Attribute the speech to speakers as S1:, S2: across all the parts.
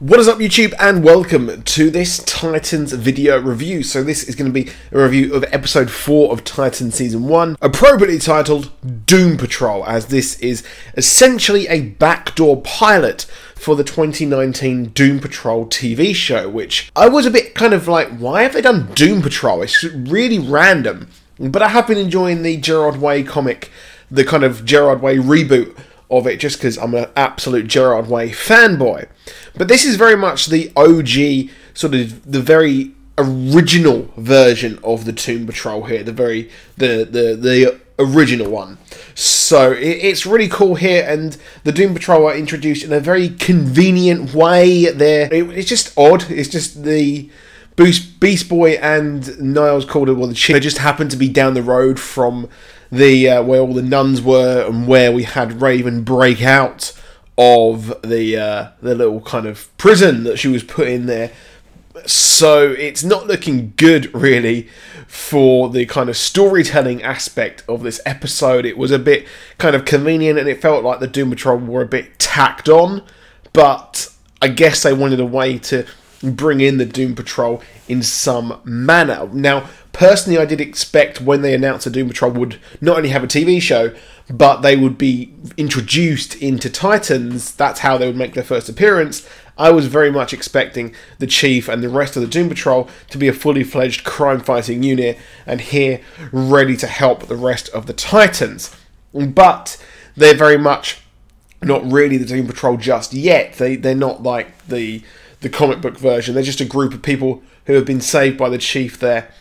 S1: What is up YouTube, and welcome to this Titans video review. So this is going to be a review of episode 4 of Titans season 1, appropriately titled Doom Patrol, as this is essentially a backdoor pilot for the 2019 Doom Patrol TV show, which I was a bit kind of like, why have they done Doom Patrol? It's really random, but I have been enjoying the Gerard Way comic, the kind of Gerard Way reboot of it, just because I'm an absolute Gerard Way fanboy. But this is very much the OG, sort of the very original version of the Doom Patrol here, the original one. So it's really cool here, and the Doom Patrol are introduced in a very convenient way. It's just odd. It's just the Beast Boy and Niles Calder, well, the chick, they just happened to be down the road from the where all the nuns were, and where we had Raven break out of the little kind of prison that she was put in there. So it's not looking good really for the kind of storytelling aspect of this episode. It was a bit kind of convenient, and it felt like the Doom Patrol were a bit tacked on, but I guess they wanted a way to bring in the Doom Patrol in some manner. Now, personally, I did expect when they announced the Doom Patrol would not only have a TV show, but they would be introduced into Titans. That's how they would make their first appearance. I was very much expecting the Chief and the rest of the Doom Patrol to be a fully fledged crime-fighting unit, and here ready to help the rest of the Titans. But they're very much not really the Doom Patrol just yet. They're not like the comic book version. They're just a group of people who have been saved by the Chief there.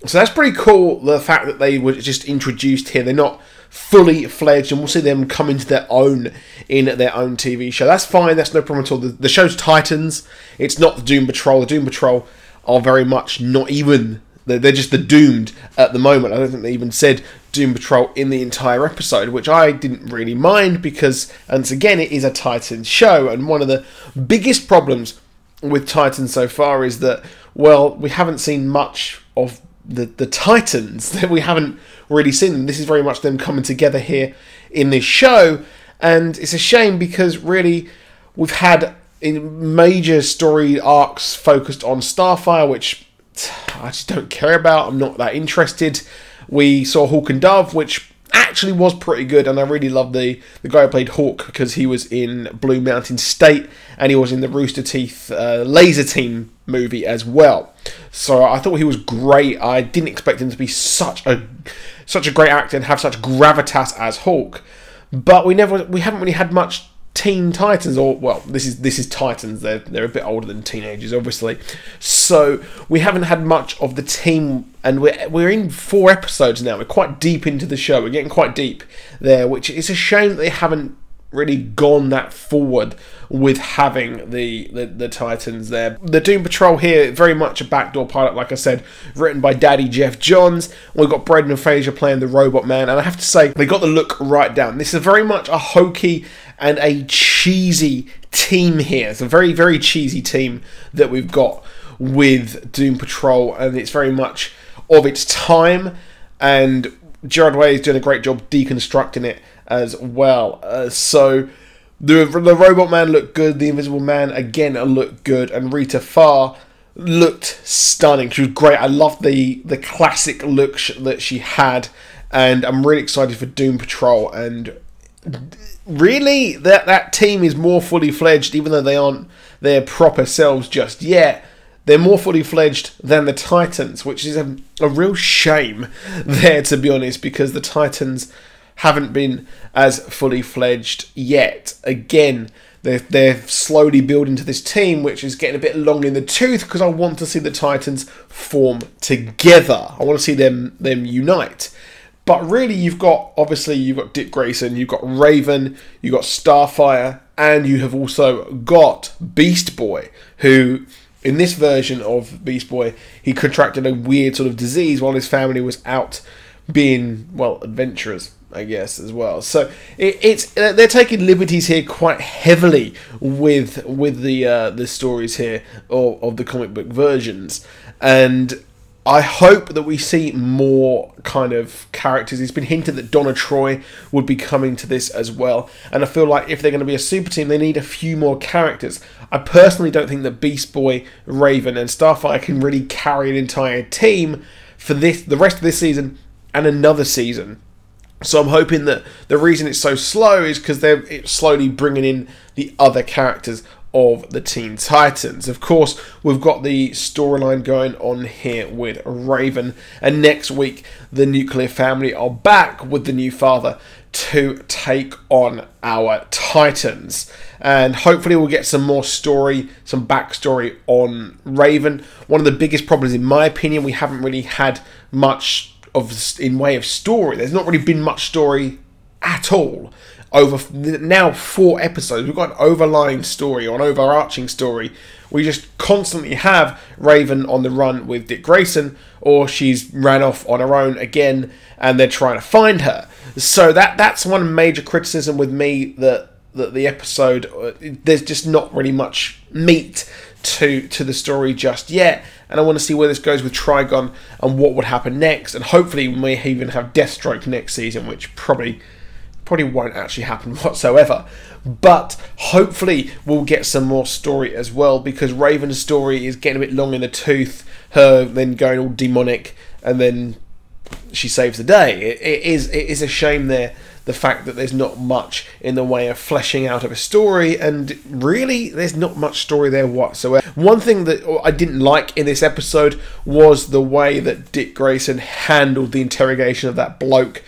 S1: So that's pretty cool, the fact that they were just introduced here. They're not fully fledged, and we'll see them come into their own in their own TV show. That's fine, that's no problem at all. The show's Titans, it's not the Doom Patrol. The Doom Patrol are very much not even, they're just the Doomed at the moment. I don't think they even said Doom Patrol in the entire episode, which I didn't really mind because, once again, it is a Titans show, and one of the biggest problems with Titans so far is that, well, we haven't seen much of the Titans. That we haven't really seen them. This is very much them coming together here in this show, and it's a shame because really we've had major story arcs focused on Starfire, which I just don't care about. I'm not that interested. We saw Hawk and Dove, which actually was pretty good, and I really love the guy who played Hawk because he was in Blue Mountain State, and he was in the Rooster Teeth Laser Team movie as well. So I thought he was great. I didn't expect him to be such a great actor and have such gravitas as Hawk. But we haven't really had much Teen Titans, or, well, this is Titans. They're a bit older than teenagers, obviously. So we haven't had much of the team, and we're in 4 episodes now. We're quite deep into the show. We're getting quite deep there, which is a shame that they haven't really gone that forward with having the Titans there. The Doom Patrol here, very much a backdoor pilot, like I said, written by Daddy Jeff Johns. We've got Brendan Fraser playing the Robot Man, and I have to say, they got the look right down. This is very much a hokey and a cheesy team here. It's a very, very cheesy team that we've got with Doom Patrol, and it's very much of its time, and Gerard Way is doing a great job deconstructing it as well. So the Robot Man looked good, the Invisible Man again looked good, and Rita Farr looked stunning. She was great. I loved the classic look that she had, and I'm really excited for Doom Patrol. And really, that team is more fully fledged, even though they aren't their proper selves just yet. They're more fully fledged than the Titans, which is a real shame there, to be honest, because the Titans haven't been as fully fledged yet. Again, they're slowly building to this team, which is getting a bit long in the tooth, because I want to see the Titans form together. I want to see them unite. But really, you've got Dick Grayson, you've got Raven, you've got Starfire, and you have also got Beast Boy, who, in this version of Beast Boy, he contracted a weird sort of disease while his family was out being, well, adventurers, I guess, as well. So they're taking liberties here quite heavily with the stories here of the comic book versions, and I hope that we see more kind of characters. It's been hinted that Donna Troy would be coming to this as well. And I feel like if they're going to be a super team, they need a few more characters. I personally don't think that Beast Boy, Raven and Starfire can really carry an entire team for the rest of this season and another season. So I'm hoping that the reason it's so slow is because they're slowly bringing in the other characters of the Teen Titans. Of course, we've got the storyline going on here with Raven, and next week the Nuclear family are back with the new father to take on our Titans, and hopefully we'll get some more story, some backstory on Raven. One of the biggest problems, in my opinion, we haven't really had much in way of story. There's not really been much story at all. Over now 4 episodes, we've got an overlying story or an overarching story. We just constantly have Raven on the run with Dick Grayson, or she's ran off on her own again and they're trying to find her. So that's one major criticism with me, that the episode, there's just not really much meat to the story just yet. And I want to see where this goes with Trigon and what would happen next. And hopefully we may even have Deathstroke next season, which probably won't actually happen whatsoever, but hopefully we'll get some more story as well, because Raven's story is getting a bit long in the tooth, her then going all demonic and then she saves the day. It is a shame there, the fact that there's not much in the way of fleshing out of a story, and really there's not much story there whatsoever. One thing that I didn't like in this episode was the way that Dick Grayson handled the interrogation of that bloke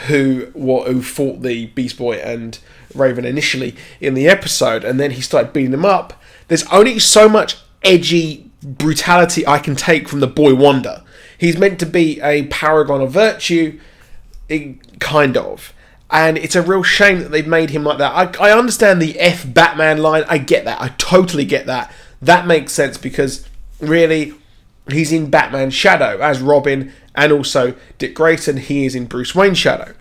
S1: who fought the Beast Boy and Raven initially in the episode, and then he started beating them up. There's only so much edgy brutality I can take from the boy Wonder. He's meant to be a paragon of virtue, kind of, and it's a real shame that they've made him like that. I understand the F Batman line, I get that, I totally get that. That makes sense, because really he's in Batman's shadow as Robin, and also Dick Grayson, he is in Bruce Wayne's shadow.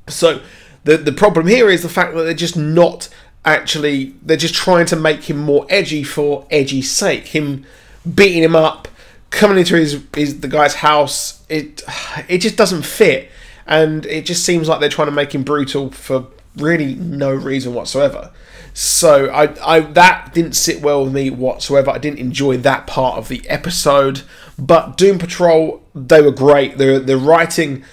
S1: So the problem here is the fact that they're just not actually, they're just trying to make him more edgy for edgy's sake. Him beating him up, coming into the guy's house, it just doesn't fit, and it just seems like they're trying to make him brutal for really no reason whatsoever. So that didn't sit well with me whatsoever. I didn't enjoy that part of the episode. But Doom Patrol, they were great. The writing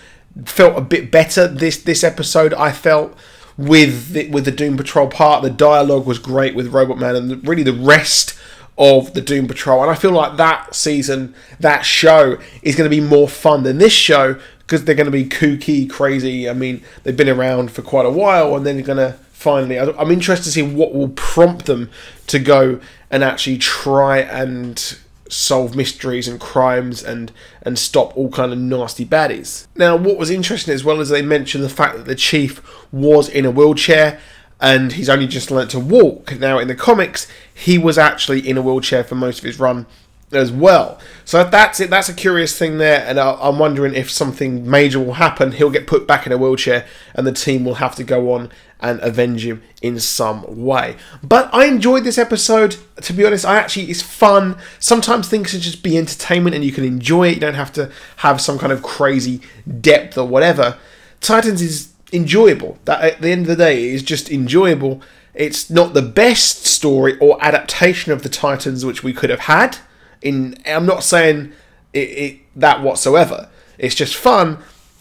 S1: felt a bit better this episode, I felt, with the Doom Patrol part. The dialogue was great with Robot Man, and really the rest of the Doom Patrol. And I feel like that season, that show, is going to be more fun than this show, because they're going to be kooky, crazy. I mean, they've been around for quite a while, and then they're going to finally, I'm interested to see what will prompt them to go and actually try and solve mysteries and crimes and stop all kind of nasty baddies. Now, what was interesting as well is they mentioned the fact that the Chief was in a wheelchair and he's only just learnt to walk. Now, in the comics, he was actually in a wheelchair for most of his run as well. So that's it. That's a curious thing there, and I'm wondering if something major will happen. He'll get put back in a wheelchair and the team will have to go on and avenge him in some way. But I enjoyed this episode, to be honest. It's fun. Sometimes things can just be entertainment and you can enjoy it. You don't have to have some kind of crazy depth or whatever. Titans is enjoyable. That, at the end of the day, it is just enjoyable. It's not the best story or adaptation of the Titans which we could have had. I'm not saying that whatsoever. It's just fun.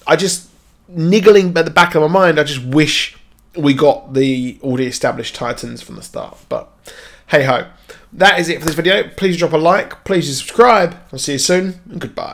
S1: I just, niggling at the back of my mind, I just wish we got the already established Titans from the start. But hey ho, that is it for this video. Please drop a like, please subscribe. I'll see you soon, and goodbye.